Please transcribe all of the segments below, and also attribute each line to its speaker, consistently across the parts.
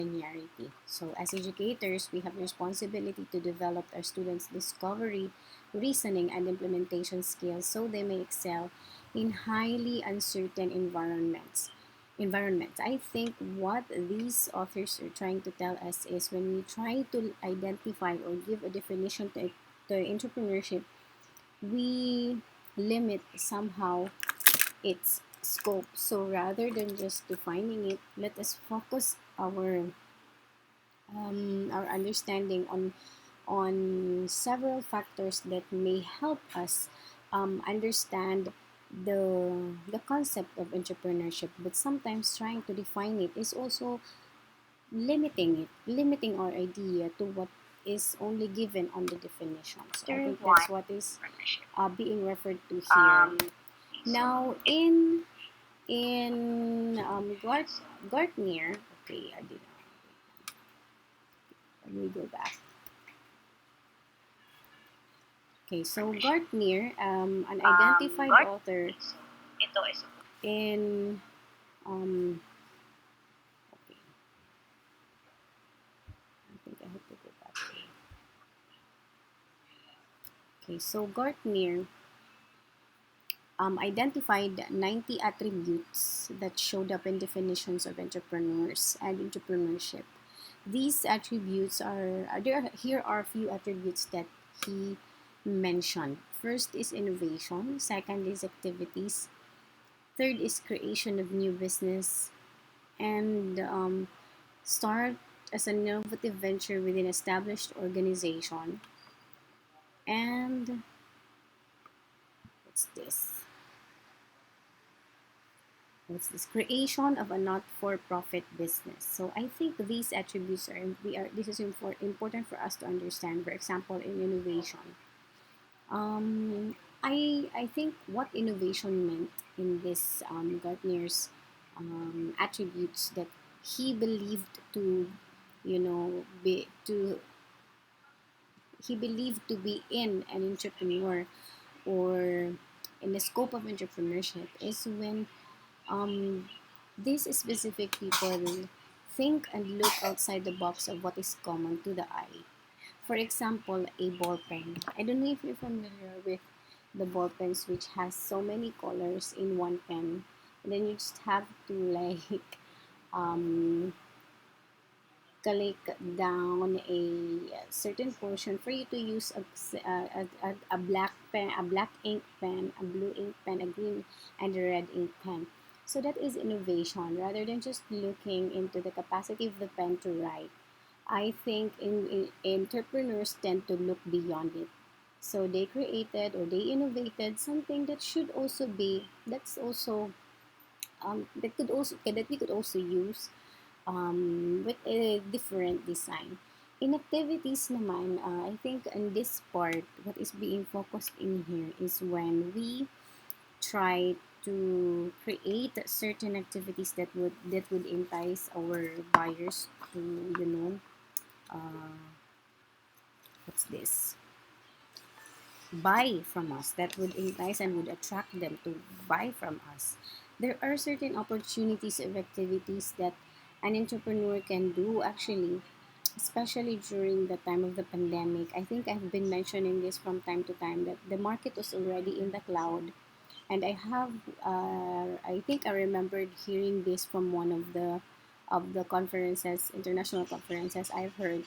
Speaker 1: linearity. So as educators, we have responsibility to develop our students' discovery, reasoning, and implementation skills so they may excel in highly uncertain environments. I think what these authors are trying to tell us is when we try to identify or give a definition to entrepreneurship, we limit somehow its scope. So rather than just defining it, let us focus our understanding on several factors that may help us understand the concept of entrepreneurship. But sometimes trying to define it is also limiting our idea to what is only given on the definition. So I think that's what is being referred to here. Now in Gartner, okay, I did not. Let me go back. Okay, so Gartner, an identified author in okay, I think I have to go back here. Okay, so Gartner identified 90 attributes that showed up in definitions of entrepreneurs and entrepreneurship. These attributes here are a few attributes that he mentioned. First is innovation, second is activities, third is creation of new business, and start as an innovative venture within established organization. And what's this? What's this? Creation of a not-for-profit business. So I think these attributes this is important for us to understand. For example, in innovation, I think what innovation meant in this Gartner's attributes that he believed to, you know, he believed to be in an entrepreneur or in the scope of entrepreneurship is when these specific people think and look outside the box of what is common to the eye. For example, a ball pen. I don't know if you're familiar with the ball pens which has so many colors in one pen. And then you just have to like um, collect down a certain portion for you to use a black pen, a black ink pen, a blue ink pen, a green and a red ink pen. So that is innovation rather than just looking into the capacity of the pen to write. I think entrepreneurs tend to look beyond it. So they created or they innovated something that should also be that's also that we could also use with a different design. In activities naman, I think in this part, what is being focused in here is when we try to create certain activities that would entice our buyers to, uh, what's this? Buy from us, that would entice and would attract them to buy from us. There are certain opportunities of activities that an entrepreneur can do actually, especially during the time of the pandemic. I think I've been mentioning this from time to time that the market was already in the cloud. And I think I remembered hearing this from one of the conferences, international conferences I've heard.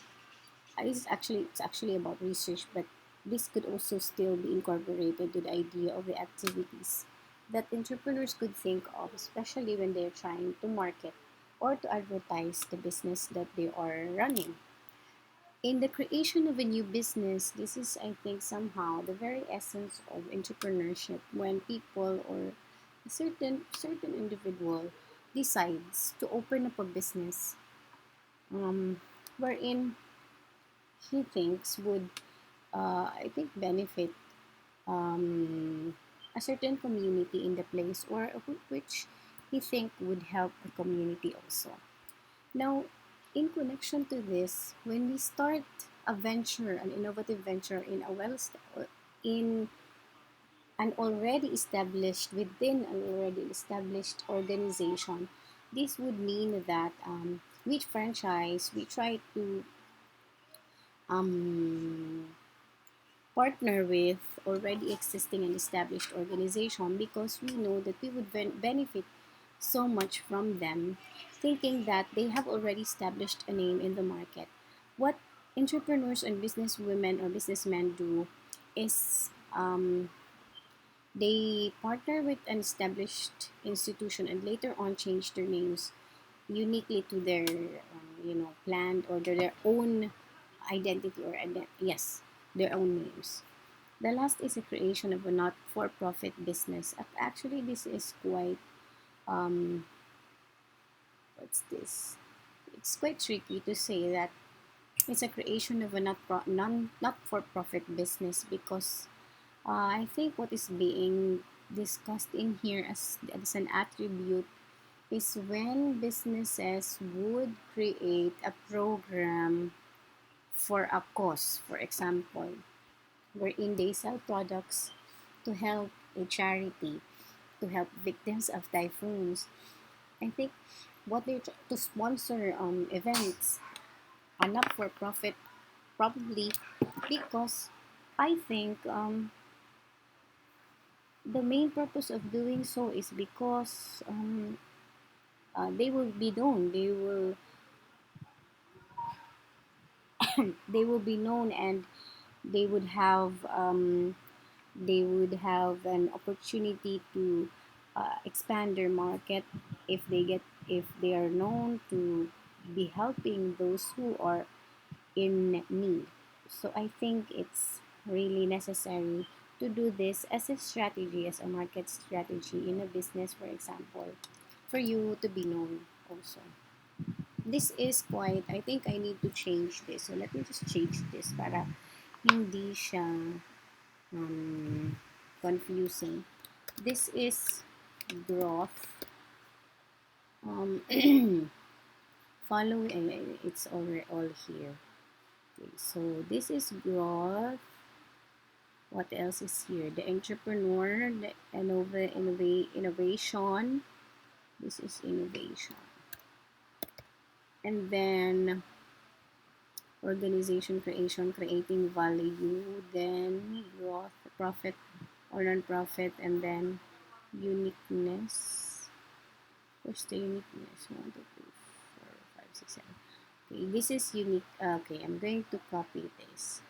Speaker 1: It's actually about research, but this could also still be incorporated to the idea of the activities that entrepreneurs could think of, especially when they're trying to market or to advertise the business that they are running. In the creation of a new business, this is, I think, somehow the very essence of entrepreneurship when people or a certain individual decides to open up a business wherein he thinks would I think benefit um, a certain community in the place or which he think would help the community also. Now, in connection to this, when we start a venture, an innovative venture in within an already established organization, this would mean that with franchise, we try to um, partner with already existing and established organization because we know that we would benefit so much from them, thinking that they have already established a name in the market. What entrepreneurs and businesswomen or businessmen do is they partner with an established institution and later on change their names uniquely to their planned or their own identity or yes, their own names. The last is a creation of a not-for-profit business. Actually, this is quite what's this? It's quite tricky to say that it's a creation of a not-for-profit business because I think what is being discussed in here as an attribute is when businesses would create a program for a cause, for example, wherein they sell products to help a charity, to help victims of typhoons. I think what to sponsor events are not for profit, probably because I think the main purpose of doing so is because they will be known. They will be known, and they would have an opportunity to expand their market if they are known to be helping those who are in need. So I think it's really necessary to do this as a strategy, as a market strategy in a business, for example, for you to be known also. This is quite, I think I need to change this. So let me just change this para hindi siya um, confusing. This is growth. Following, it's all here. Okay, so this is growth. What else is here? The entrepreneur, the innovation. This is innovation. And then organization creation, creating value, then growth, profit or non-profit, and then uniqueness. Where's the uniqueness? 1, 2, 3, 4, 5, 6, 7. Okay, this is unique. Okay, I'm going to copy this.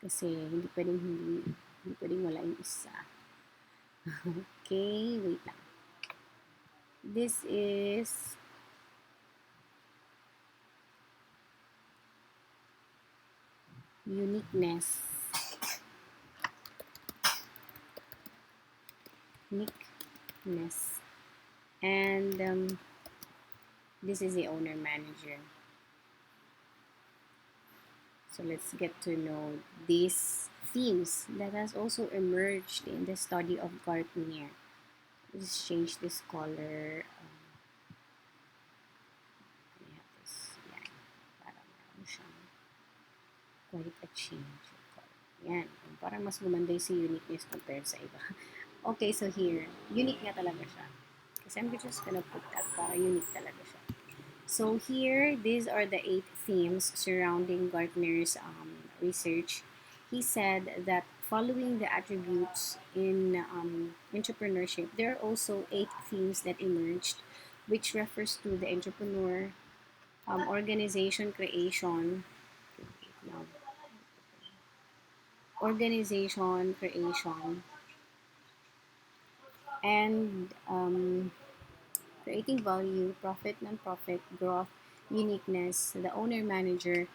Speaker 1: Kasi hindi pwedeng wala yung isa. Okay, wait lang. This is uniqueness. Uniqueness. And this is the owner manager. So let's get to know these themes that has also emerged in the study of Gartner. Let's change this color. We have this yan. Para meron siyang quite a change of color. Yan. Parang mas gumanda si uniqueness compared sa iba. Okay, so here, unique nga talaga siya. Kasi I'm just gonna put that para unique talaga siya. So here, these are the 8 themes surrounding Gartner's research. He said that following the attributes in entrepreneurship, there are also 8 themes that emerged, which refers to the entrepreneur, organization creation, no, organization creation, and creating value, profit, non-profit, growth, uniqueness, the owner manager,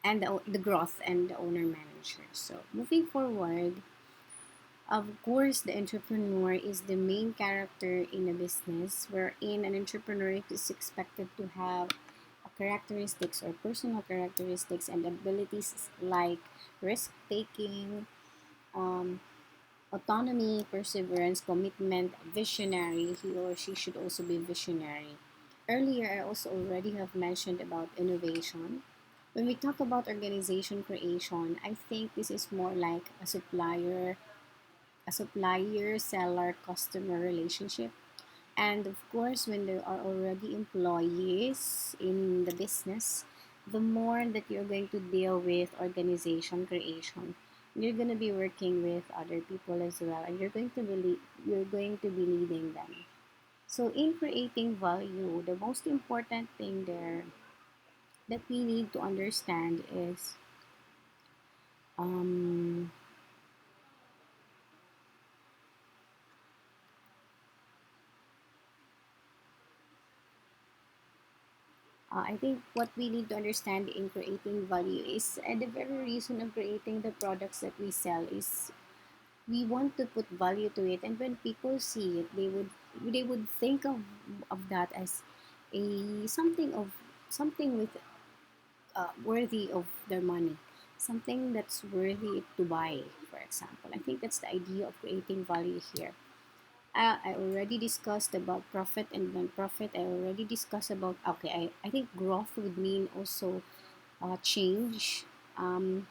Speaker 1: and the growth and the owner manager. So moving forward, of course, the entrepreneur is the main character in a business, wherein an entrepreneur is expected to have characteristics or personal characteristics and abilities like risk taking, um, autonomy, perseverance, commitment, visionary. He or she should also be visionary. Earlier, I also already have mentioned about innovation. When we talk about organization creation, I think this is more like a supplier seller customer relationship. And of course, when there are already employees in the business, the more that you're going to deal with organization creation, you're going to be working with other people as well, and you're going to be leading them. So in creating value, the most important thing there that we need to understand is um, I think what we need to understand in creating value is the very reason of creating the products that we sell is we want to put value to it, and when people see it, they would think of that as a something with worthy of their money, something that's worthy to buy. For example, I think that's the idea of creating value here. I already discussed about profit and non-profit. I already discussed about, okay, I think growth would mean also change. Um,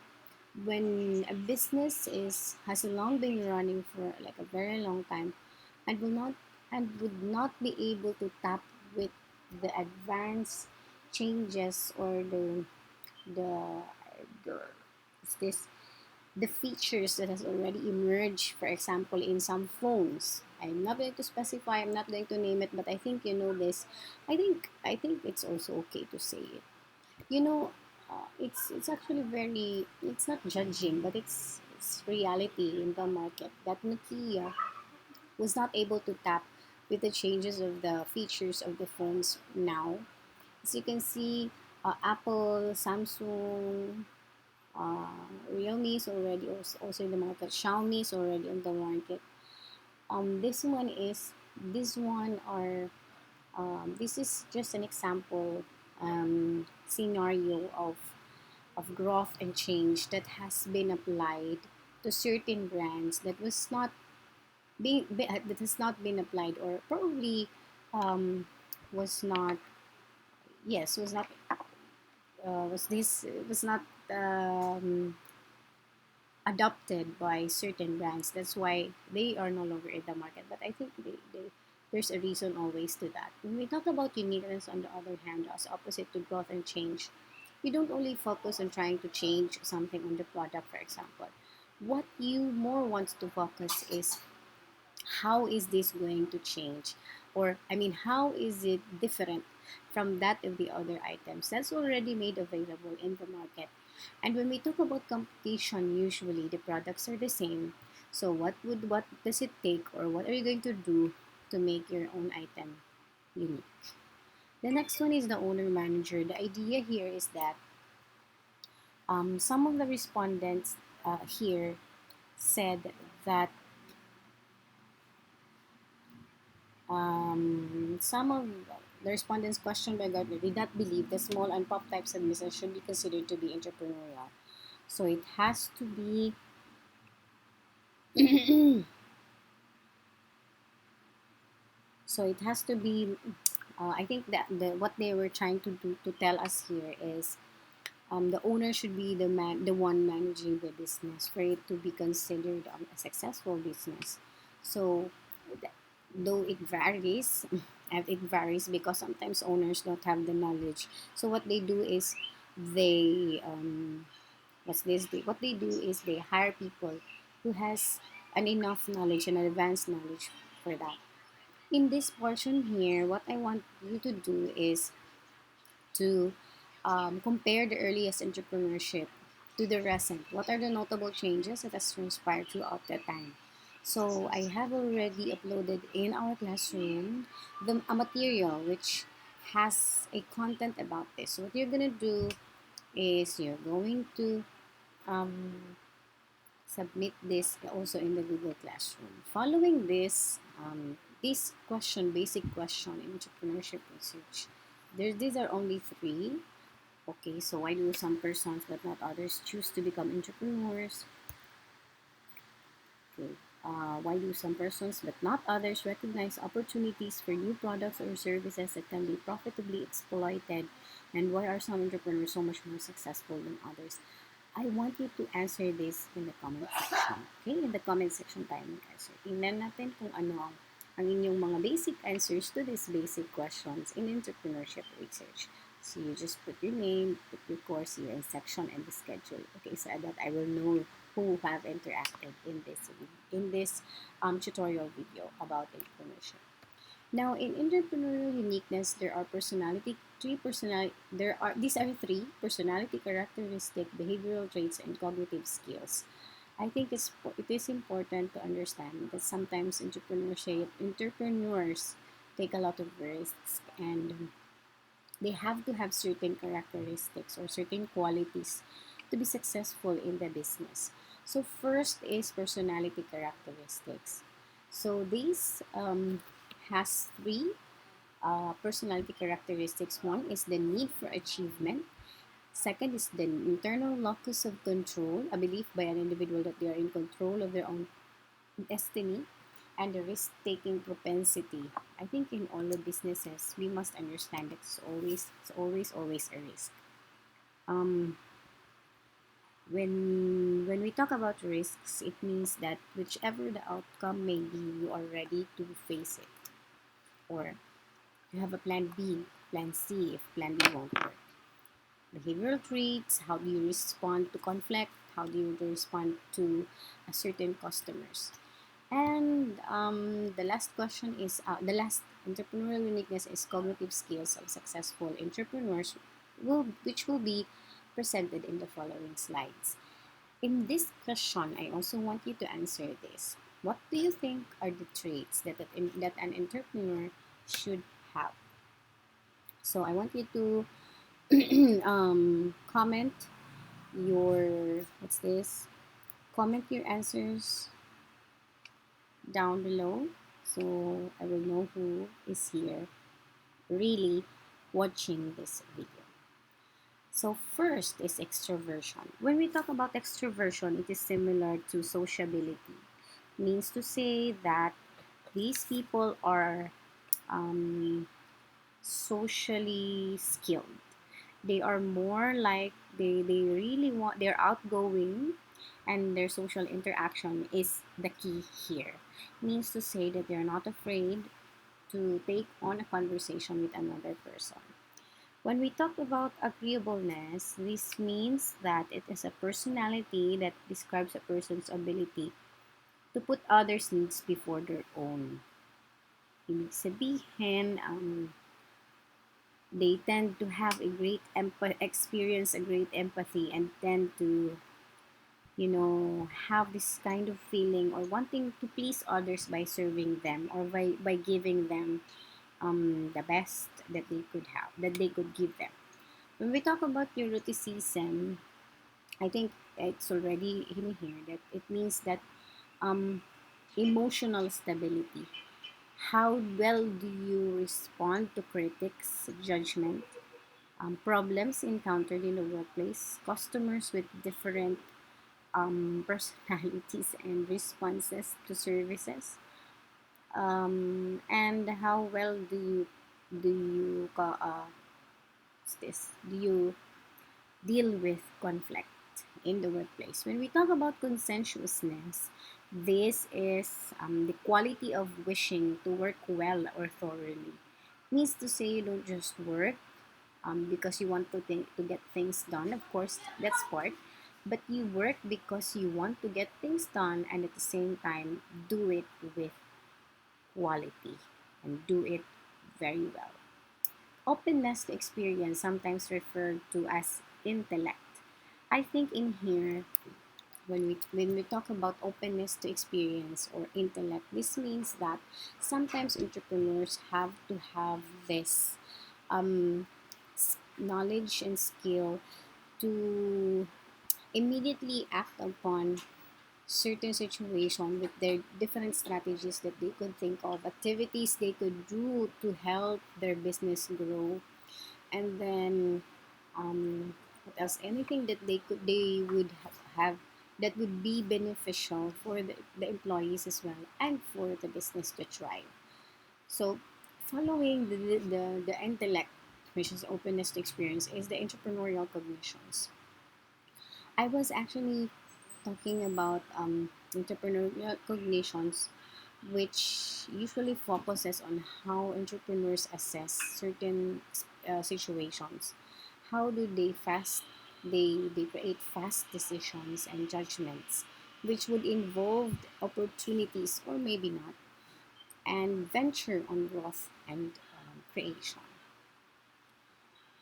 Speaker 1: when a business is has long been running for like a very long time and will not and would not be able to tap with the advanced changes or the, the what's this the features that has already emerged, for example, in some phones. I'm not going to specify, I'm not going to name it, but I think you know this. I think it's also okay to say it. You know, it's actually very, it's not judging, but it's reality in the market that Nokia was not able to tap with the changes of the features of the phones now. As you can see, Apple, Samsung, Realme is already also in the market. Xiaomi is already on the market. This one is this one are this is just an example scenario of growth and change that has been applied to certain brands that was not that has not been applied, or probably um, was not, yes, was not was this was not um, adopted by certain brands. That's why they are no longer in the market. But I think there's a reason always to that. When we talk about uniqueness, on the other hand, as opposite to growth and change, you don't only focus on trying to change something on the product, for example. What you more want to focus is how is this going to change, or I mean, how is it different from that of the other items that's already made available in the market. And when we talk about competition, usually the products are the same. So what does it take, or what are you going to do to make your own item unique? The next one is the owner manager. The idea here is that some of the respondents here said that some of the respondents questioned by Gardner did not believe the small and pop types of business should be considered to be entrepreneurial. So it has to be so it has to be I think that what they were trying to do to tell us here is the owner should be the one managing the business for it to be considered a successful business. So though it varies, and it varies because sometimes owners don't have the knowledge. So what they do is they what they do is they hire people who has an enough knowledge and advanced knowledge for that. In this portion here, what I want you to do is to compare the earliest entrepreneurship to the recent. What are the notable changes that has transpired throughout that time? So I have already uploaded in our classroom a material which has a content about this. So what you're gonna do is you're going to um, submit this also in the Google Classroom. Following this question, basic question in entrepreneurship research, these are only three. Okay, so why do some persons but not others choose to become entrepreneurs? Okay. Why do some persons but not others recognize opportunities for new products or services that can be profitably exploited? And why are some entrepreneurs so much more successful than others? I want you to answer this in the comment section. Okay, in the comment section tayo mag-answer. Tingnan natin kung ano ang inyong mga basic answers to these basic questions in entrepreneurship research. So you just put your name, put your course year and section and the schedule. Okay, so that I will know who have interacted in this tutorial video about entrepreneurship. Now, in entrepreneurial uniqueness, there are these are three personality characteristic, behavioral traits, and cognitive skills. I think it is important to understand that sometimes entrepreneurs take a lot of risks, and they have to have certain characteristics or certain qualities to be successful in the business. So first is personality characteristics. So this has three personality characteristics. One is the need for achievement. Second is the internal locus of control, a belief by an individual that they are in control of their own destiny, and the risk-taking propensity. I think in all the businesses, we must understand that always a risk. Um, when we talk about risks, it means that whichever the outcome may be, you are ready to face it, or you have a plan B, plan C if plan B won't work. Behavioral traits, how do you respond to conflict? How do you respond to a certain customers? And the last question is the last entrepreneurial uniqueness is cognitive skills of successful entrepreneurs, which will be presented in the following slides. In this question, I also want you to answer this. What do you think are the traits that an entrepreneur should have? So I want you to comment your what's this? Comment your answers down below, so I will know who is here really watching this video. So first is extroversion. When we talk about extroversion, it is similar to sociability. Means to say that these people are socially skilled. They are more like they really want, they're outgoing, and their social interaction is the key here. Means to say that they're not afraid to take on a conversation with another person. When we talk about agreeableness, this means that it is a personality that describes a person's ability to put others' needs before their own. Ibig sabihin, they tend to have a experience a great empathy, and tend to have this kind of feeling or wanting to please others by serving them, or by giving them the best that they could give them. When we talk about neuroticism, I think it's already in here that it means that um, emotional stability. How well do you respond to critics judgment, problems encountered in the workplace, customers with different personalities and responses to services, and how well do you deal with conflict in the workplace. When we talk about consensuousness, this is the quality of wishing to work well or thoroughly. Means to say you don't just work because you want to get things done. Of course, that's part. But you work because you want to get things done, and at the same time do it with quality and do it very well. Openness to experience, sometimes referred to as intellect. I think in here, when we talk about openness to experience or intellect, this means that sometimes entrepreneurs have to have this um, knowledge and skill to immediately act upon certain situation with their different strategies that they could think of, activities they could do to help their business grow, and then what else, anything that they would have that would be beneficial for the employees as well, and for the business to thrive. So following the intellect, which is openness to experience, is the entrepreneurial cognitions. I was actually talking about entrepreneurial cognitions which usually focuses on how entrepreneurs assess certain situations. How do they create fast decisions and judgments, which would involve opportunities or maybe not, and venture on growth and creation.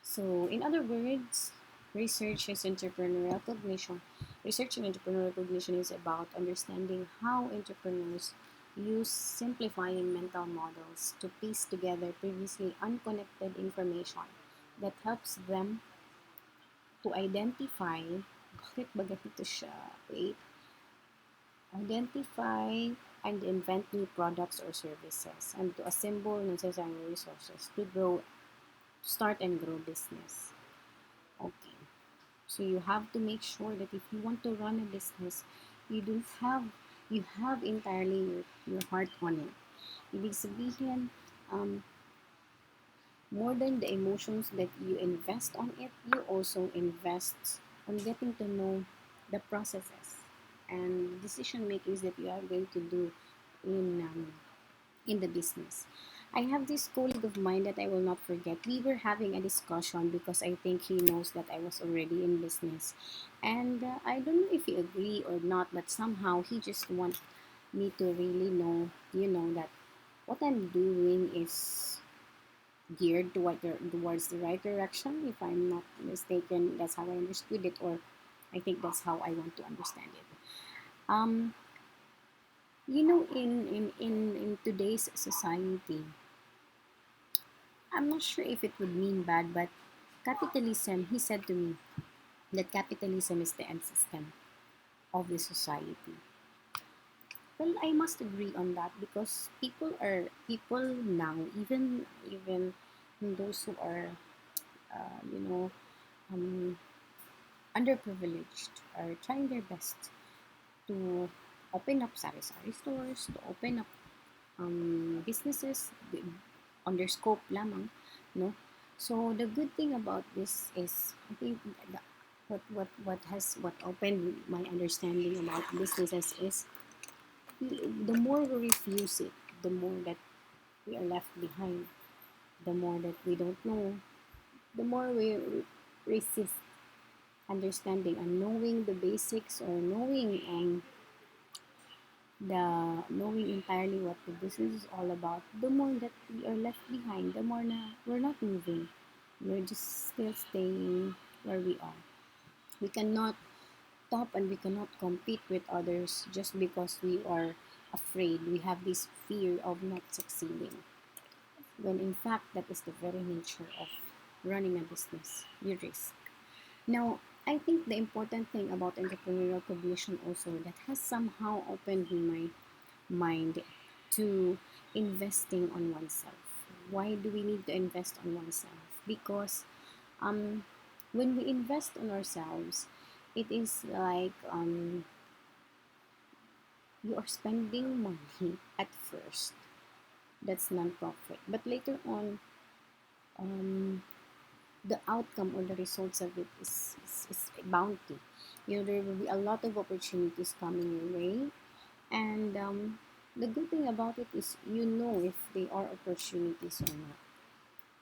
Speaker 1: So, in other words, research is entrepreneurial cognition. Research in entrepreneurial cognition is about understanding how entrepreneurs use simplifying mental models to piece together previously unconnected information that helps them to identify bakit ba ganito siya? Wait. Identify and invent new products or services and to assemble necessary resources to grow, start and grow business. Okay. So you have to make sure that if you want to run a business, you don't have you have entirely your heart on it. Ibig sabihin, um, more than the emotions that you invest on it, you also invest on getting to know the processes and decision makings that you are going to do in in the business. I have this colleague of mine that I will not forget. We were having a discussion because I think he knows that I was already in business. And I don't know if he agree or not, but somehow he just want me to really know, that what I'm doing is geared towards the right direction. If I'm not mistaken, that's how I understood it, or I think that's how I want to understand it. Um, in today's society, I'm not sure if it would mean bad, but capitalism, he said to me that capitalism is the end system of the society. Well, I must agree on that because people now, even those who are, uh, you know, um, underprivileged, are trying their best to open up sari-sari stores, to open up businesses on their scope lamang, no? So the good thing about this is, I think, what opened my understanding about businesses is the more we refuse it, the more that we are left behind, the more that we don't know, the more we resist understanding and knowing the basics or knowing entirely what the business is all about, the more that we are left behind, the more na we're not moving. We're just still staying where we are. We cannot top and we cannot compete with others just because we are afraid. We have this fear of not succeeding. When in fact, that is the very nature of running a business. You risk. Now, I think the important thing about entrepreneurial cognition also that has somehow opened my mind to investing on oneself. Why do we need to invest on oneself? Because um, when we invest on ourselves, it is like you are spending money at first. That's non-profit, but later on, um, the outcome or the results of it is a bounty. There will be a lot of opportunities coming your way, and the good thing about it is if they are opportunities or not.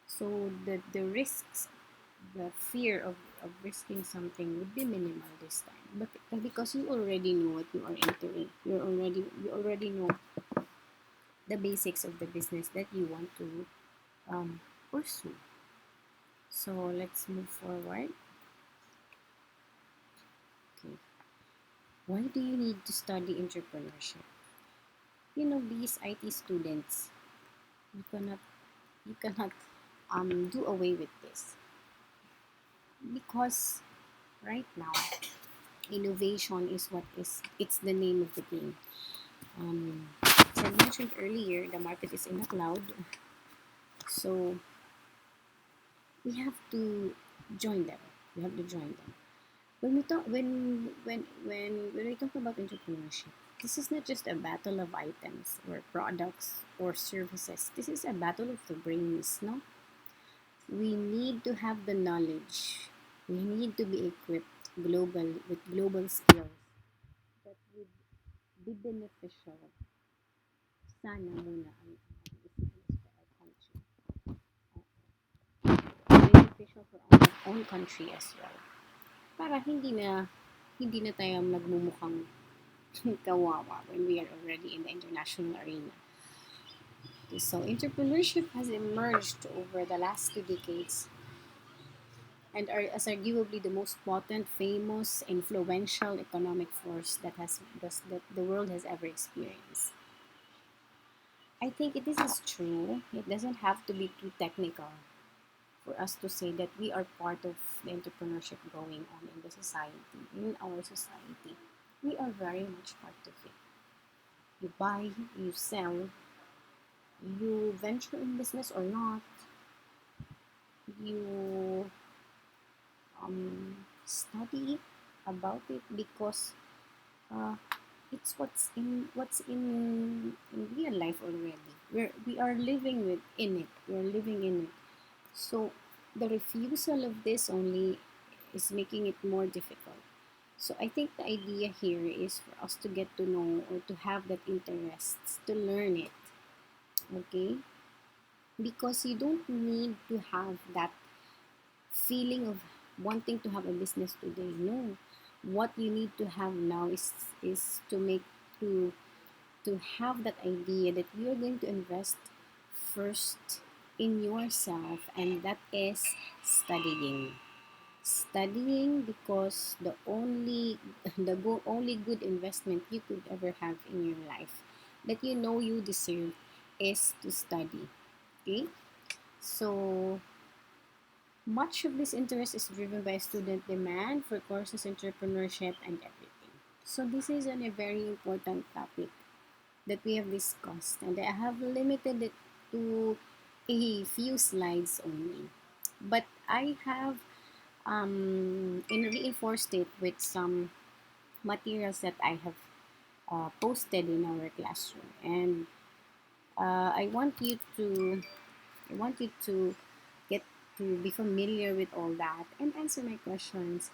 Speaker 1: So the risks, the fear of risking something would be minimal this time. But because you already know what you are entering, you already know the basics of the business that you want to pursue. So let's move forward. Okay. Why do you need to study entrepreneurship? These IT students, you cannot do away with this because right now innovation is what is it's the name of the game. As I mentioned earlier, the market is in the cloud, so we have to join them. We have to join them. When we talk when we talk about entrepreneurship, this is not just a battle of items or products or services. This is a battle of the brains, no? We need to have the knowledge. We need to be equipped with global skills that would be beneficial sana muna ang business for our country. Beneficial for our own country as well. Para hindi na tayo nagmumukhang kawawa when we are already in the international arena. So entrepreneurship has emerged over the last 2 decades and are as arguably the most potent, famous, influential economic force that the world has ever experienced. I think this is true. It doesn't have to be too technical for us to say that we are part of the entrepreneurship going on in the society, in our society. We are very much part of it. You buy, you sell, you venture in business or not, you study about it because uh, it's what's in real life already. We are living in it. We're living in it. So the refusal of this only is making it more difficult. So I think the idea here is for us to get to know or to have that interest to learn it. Okay? Because you don't need to have that feeling of wanting to have a business today. No. What you need to have now is to have that idea that you're going to invest first in yourself, and that is studying. Studying because the only good investment you could ever have in your life that you know you deserve is to study. Okay? So much of this interest is driven by student demand for courses, entrepreneurship, and everything. So this is a very important topic that we have discussed, and I have limited it to a few slides only. But I have reinforced it with some materials that I have posted in our classroom, and I want you to get to be familiar with all that and answer my questions.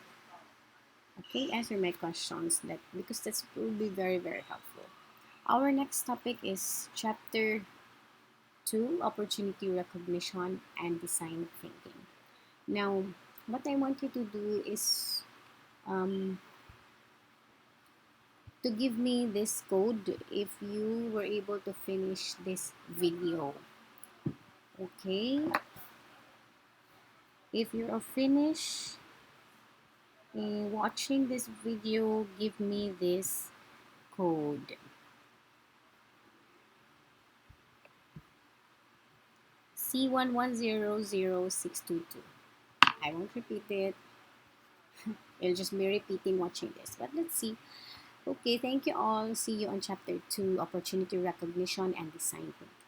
Speaker 1: Okay, answer my questions that because that will be very very helpful. Our next topic is chapter 2, opportunity recognition and design thinking. Now, what I want you to do is um, to give me this code if you were able to finish this video. Okay, if you are finished watching this video, give me this code C1100622. I won't repeat it. I'll just be repeating watching this. But let's see. Okay, thank you all. See you on chapter 2, opportunity recognition and design thinking.